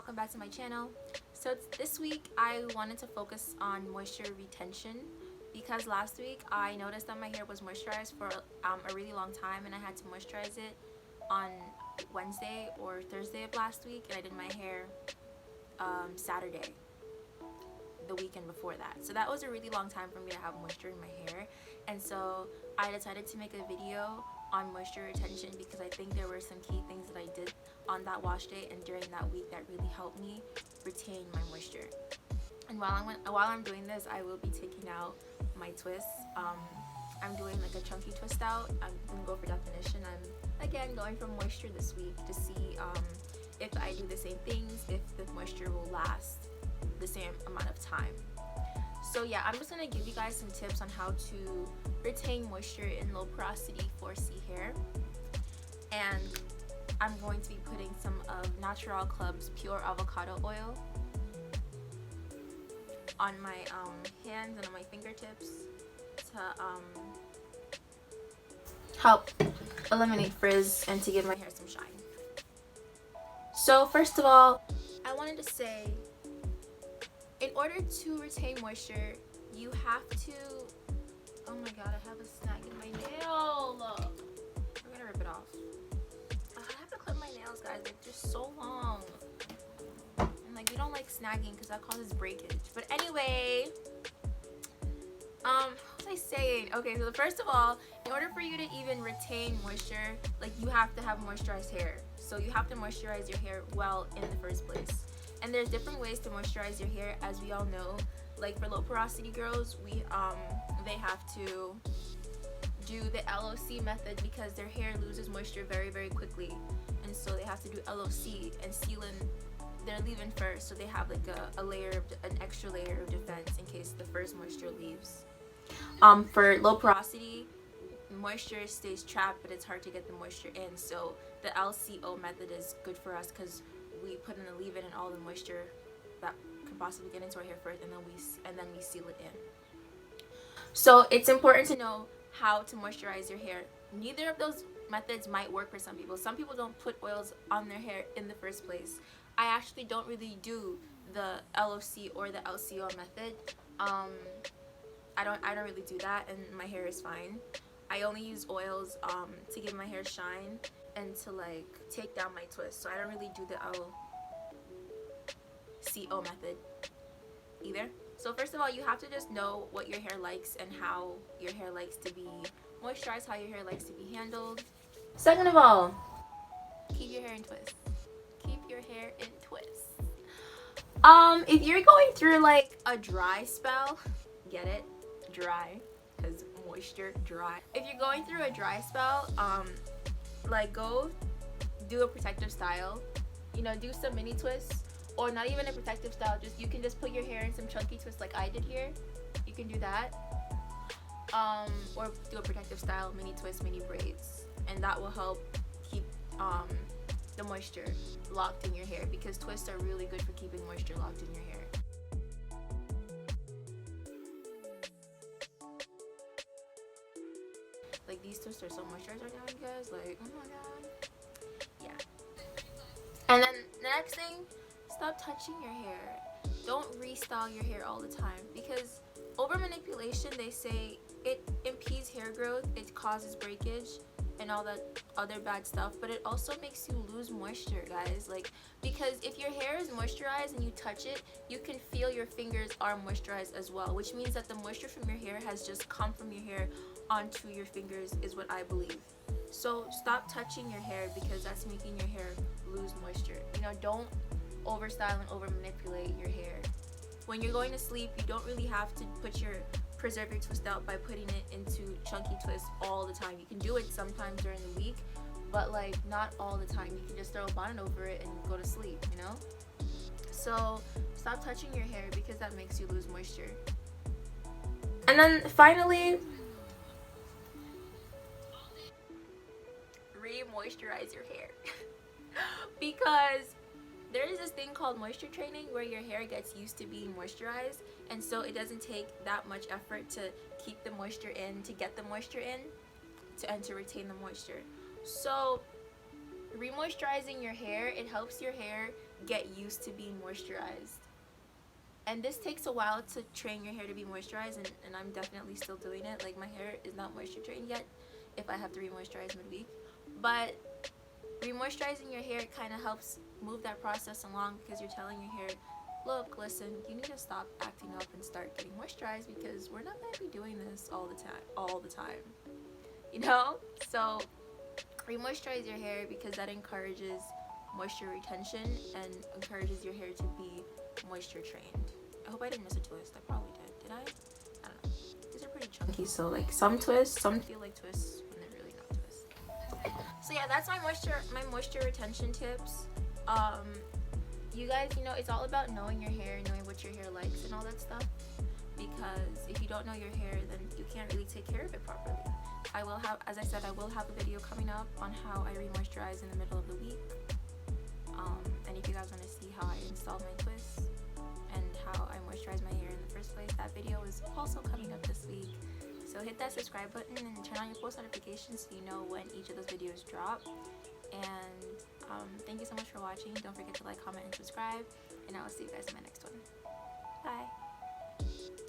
welcome back to my channel. So this week I wanted to focus on moisture retention because last week I noticed that my hair was moisturized for a really long time, and I had to moisturize it on Wednesday or Thursday of last week, and I did my hair Saturday, the weekend before that. So that was a really long time for me to have moisture in my hair, and so I decided to make a video on moisture retention because I think there were some key things that I did on that wash day and during that week that really helped me retain my moisture. And while I'm doing this, I will be taking out my twists. I'm doing like a chunky twist out. I'm gonna go for definition. I'm again going for moisture this week to see if I do the same things, if the moisture will last the same amount of time. So yeah, I'm just gonna give you guys some tips on how to retain moisture in low porosity 4C hair. And I'm going to be putting some of Natural Club's pure avocado oil on my hands and on my fingertips to help eliminate frizz and to give my hair some shine. So first of all, I wanted to say, in order to retain moisture, you have to, oh my god, I have a snag in my nail. I'm gonna rip it off. I have to clip my nails, guys. Like, they're so long. And like, we don't like snagging because that causes breakage. But anyway, what was I saying? Okay, so first of all, in order for you to even retain moisture, like, you have to have moisturized hair. So you have to moisturize your hair well in the first place. And there's different ways to moisturize your hair, as we all know. Like for low porosity girls, they have to do the LOC method because their hair loses moisture very, very quickly, and so they have to do LOC and sealant their leave-in first, so they have like an extra layer of defense in case the first moisture leaves. For low porosity, moisture stays trapped, but it's hard to get the moisture in, so the LCO method is good for us because we put in the leave-in and all the moisture that could possibly get into our hair first, and then we seal it in. So it's important to know how to moisturize your hair. Neither of those methods might work for some people. Some people don't put oils on their hair in the first place. I actually don't really do the LOC or the LCO method. I don't really do that, and my hair is fine. I only use oils to give my hair shine and to like take down my twists. So I don't really do the LCO method either. So first of all, you have to just know what your hair likes and how your hair likes to be moisturized, how your hair likes to be handled. Second of all, keep your hair in twists. Keep your hair in twists. If you're going through like a dry spell, get it? Dry, because moisture, dry. If you're going through a dry spell, like go do a protective style. You know, do some mini twists. Or not even a protective style, you can just put your hair in some chunky twists like I did here. You can do that. Or do a protective style, mini twists, mini braids. And that will help keep the moisture locked in your hair, because twists are really good for keeping moisture locked in your hair. Like, these twists are so moisturized right now, you guys. Like, oh my god. Yeah. And then the next thing, stop touching your hair. Don't restyle your hair all the time, because over manipulation, they say it impedes hair growth, it causes breakage and all that other bad stuff, but it also makes you lose moisture, guys. Like, because if your hair is moisturized and you touch it, you can feel your fingers are moisturized as well, which means that the moisture from your hair has just come from your hair onto your fingers, is what I believe. So stop touching your hair, because that's making your hair lose moisture. You know, don't over style and over manipulate your hair. When you're going to sleep, you don't really have to preserve your twist out by putting it into chunky twists all the time. You can do it sometimes during the week, but like not all the time. You can just throw a bonnet over it and go to sleep, you know? So stop touching your hair, because that makes you lose moisture. And then finally, re-moisturize your hair. Because there is this thing called moisture training where your hair gets used to being moisturized, and so it doesn't take that much effort to keep the moisture in, to get the moisture in, and to retain the moisture. So remoisturizing your hair, it helps your hair get used to being moisturized. And this takes a while to train your hair to be moisturized, and I'm definitely still doing it. Like, my hair is not moisture trained yet if I have to re-moisturize midweek. But re-moisturizing your hair kind of helps move that process along, because you're telling your hair, look, listen, you need to stop acting up and start getting moisturized, because we're not going to be doing this all the time, you know? So re-moisturize your hair, because that encourages moisture retention and encourages your hair to be moisture trained. I hope I didn't miss a twist. I probably did I don't know. These are pretty chunky, so like some twists, some feel like twists when they're really not twists. So yeah, that's my moisture retention tips. You guys, you know, it's all about knowing your hair, knowing what your hair likes and all that stuff, because if you don't know your hair, then you can't really take care of it properly. I will have, as I said, I will have a video coming up on how I re-moisturize in the middle of the week. And if you guys want to see how I installed my twists and how I moisturize my hair in the first place, that video is also coming up this week. So hit that subscribe button and turn on your post notifications so you know when each of those videos drop. And thank you so much for watching. Don't forget to like, comment, and subscribe. And I will see you guys in my next one. Bye.